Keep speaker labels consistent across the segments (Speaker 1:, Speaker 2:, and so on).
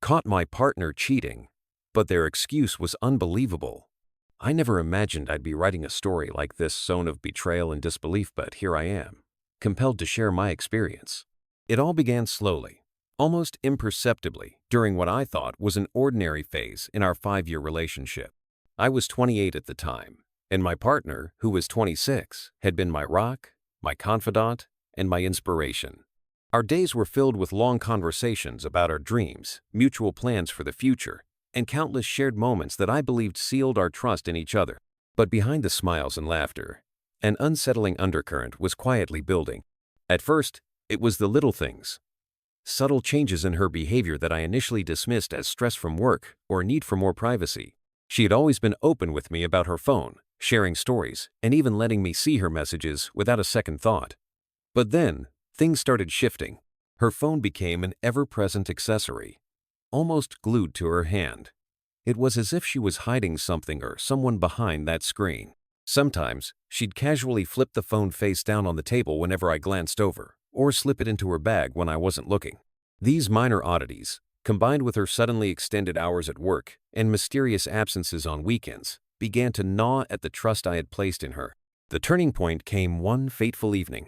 Speaker 1: caught my partner cheating, but their excuse was unbelievable. I never imagined I'd be writing a story like this, zone of betrayal and disbelief, but here I am, compelled to share my experience. It all began slowly, almost imperceptibly, during what I thought was an ordinary phase in our 5-year relationship. I was 28 at the time, and my partner, who was 26, had been my rock, my confidant, and my inspiration. Our days were filled with long conversations about our dreams, mutual plans for the future, and countless shared moments that I believed sealed our trust in each other. But behind the smiles and laughter, an unsettling undercurrent was quietly building. At first, it was the little things. Subtle changes in her behavior that I initially dismissed as stress from work or need for more privacy. She had always been open with me about her phone, sharing stories, and even letting me see her messages without a second thought. But then, things started shifting. Her phone became an ever-present accessory, almost glued to her hand. It was as if she was hiding something or someone behind that screen. Sometimes, she'd casually flip the phone face down on the table whenever I glanced over, or slip it into her bag when I wasn't looking. These minor oddities, combined with her suddenly extended hours at work and mysterious absences on weekends, began to gnaw at the trust I had placed in her. The turning point came one fateful evening.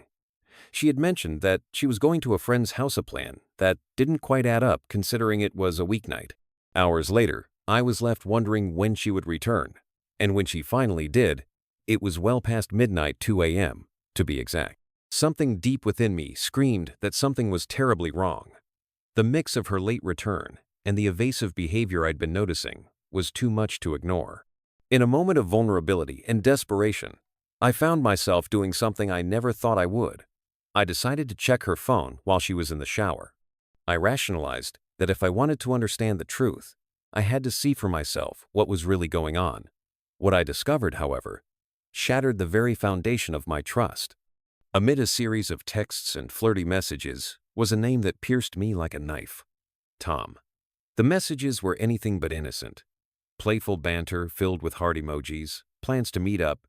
Speaker 1: She had mentioned that she was going to a friend's house, a plan that didn't quite add up considering it was a weeknight. Hours later, I was left wondering when she would return, and when she finally did, it was well past midnight, 2 a.m., to be exact. Something deep within me screamed that something was terribly wrong. The mix of her late return and the evasive behavior I'd been noticing was too much to ignore. In a moment of vulnerability and desperation, I found myself doing something I never thought I would. I decided to check her phone while she was in the shower. I rationalized that if I wanted to understand the truth, I had to see for myself what was really going on. What I discovered, however, shattered the very foundation of my trust. Amid a series of texts and flirty messages was a name that pierced me like a knife: Tom. The messages were anything but innocent. Playful banter filled with heart emojis, plans to meet up,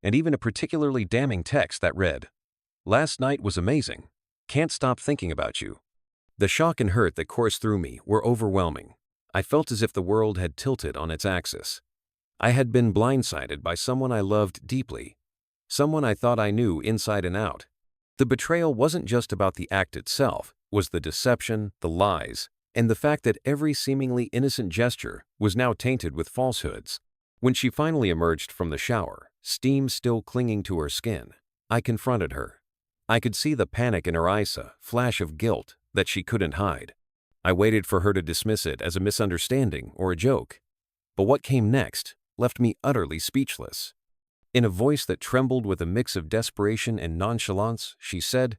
Speaker 1: and even a particularly damning text that read, "Last night was amazing. Can't stop thinking about you." The shock and hurt that coursed through me were overwhelming. I felt as if the world had tilted on its axis. I had been blindsided by someone I loved deeply, someone I thought I knew inside and out. The betrayal wasn't just about the act itself, it was the deception, the lies, and the fact that every seemingly innocent gesture was now tainted with falsehoods. When she finally emerged from the shower, steam still clinging to her skin, I confronted her. I could see the panic in her eyes, a flash of guilt that she couldn't hide. I waited for her to dismiss it as a misunderstanding or a joke. But what came next left me utterly speechless. In a voice that trembled with a mix of desperation and nonchalance, she said,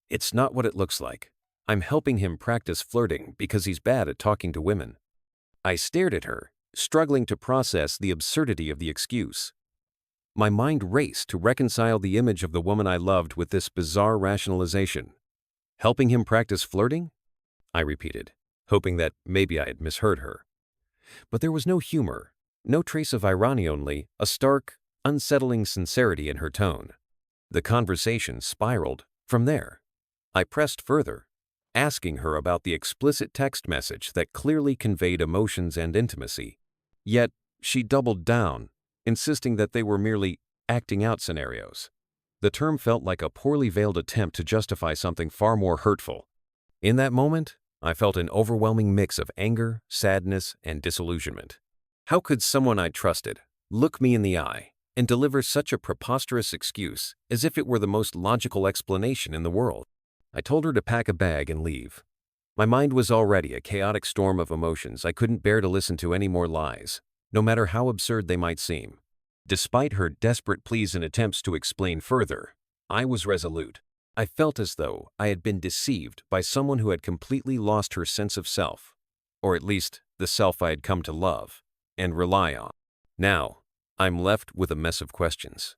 Speaker 1: "It's not what it looks like. I'm helping him practice flirting because he's bad at talking to women." I stared at her, struggling to process the absurdity of the excuse. My mind raced to reconcile the image of the woman I loved with this bizarre rationalization. "Helping him practice flirting?" I repeated, hoping that maybe I had misheard her. But there was no humor, no trace of irony, only a stark, unsettling sincerity in her tone. The conversation spiraled from there. I pressed further, asking her about the explicit text message that clearly conveyed emotions and intimacy. Yet, she doubled down, insisting that they were merely acting out scenarios. The term felt like a poorly veiled attempt to justify something far more hurtful. In that moment, I felt an overwhelming mix of anger, sadness, and disillusionment. How could someone I trusted look me in the eye and deliver such a preposterous excuse as if it were the most logical explanation in the world? I told her to pack a bag and leave. My mind was already a chaotic storm of emotions. I couldn't bear to listen to any more lies, no matter how absurd they might seem. Despite her desperate pleas and attempts to explain further, I was resolute. I felt as though I had been deceived by someone who had completely lost her sense of self, or at least the self I had come to love and rely on. Now, I'm left with a mess of questions.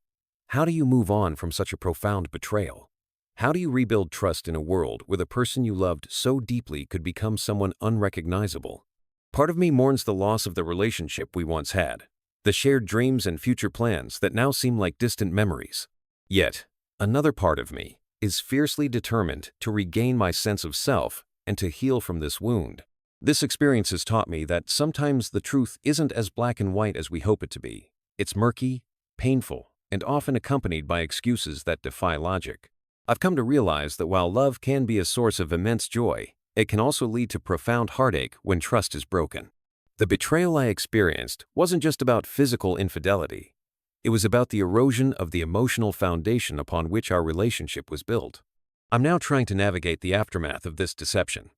Speaker 1: How do you move on from such a profound betrayal? How do you rebuild trust in a world where the person you loved so deeply could become someone unrecognizable? Part of me mourns the loss of the relationship we once had, the shared dreams and future plans that now seem like distant memories. Yet, another part of me is fiercely determined to regain my sense of self and to heal from this wound. This experience has taught me that sometimes the truth isn't as black and white as we hope it to be. It's murky, painful, and often accompanied by excuses that defy logic. I've come to realize that while love can be a source of immense joy, it can also lead to profound heartache when trust is broken. The betrayal I experienced wasn't just about physical infidelity. It was about the erosion of the emotional foundation upon which our relationship was built. I'm now trying to navigate the aftermath of this deception.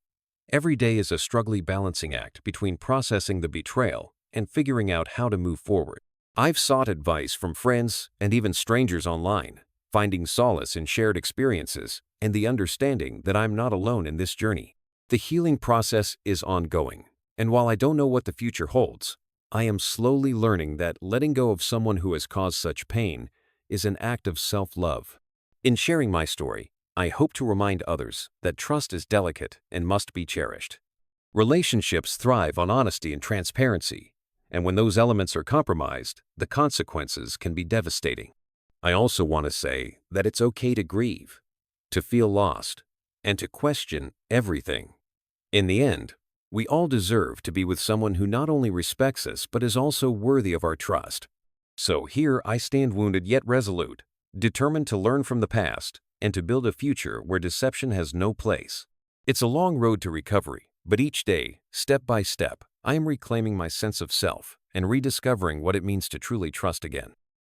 Speaker 1: Every day is a struggling balancing act between processing the betrayal and figuring out how to move forward. I've sought advice from friends and even strangers online, finding solace in shared experiences and the understanding that I'm not alone in this journey. The healing process is ongoing, and while I don't know what the future holds, I am slowly learning that letting go of someone who has caused such pain is an act of self-love. In sharing my story, I hope to remind others that trust is delicate and must be cherished. Relationships thrive on honesty and transparency, and when those elements are compromised, the consequences can be devastating. I also want to say that it's okay to grieve, to feel lost, and to question everything. In the end, we all deserve to be with someone who not only respects us but is also worthy of our trust. So here I stand, wounded yet resolute, determined to learn from the past and to build a future where deception has no place. It's a long road to recovery, but each day, step by step, I am reclaiming my sense of self and rediscovering what it means to truly trust again.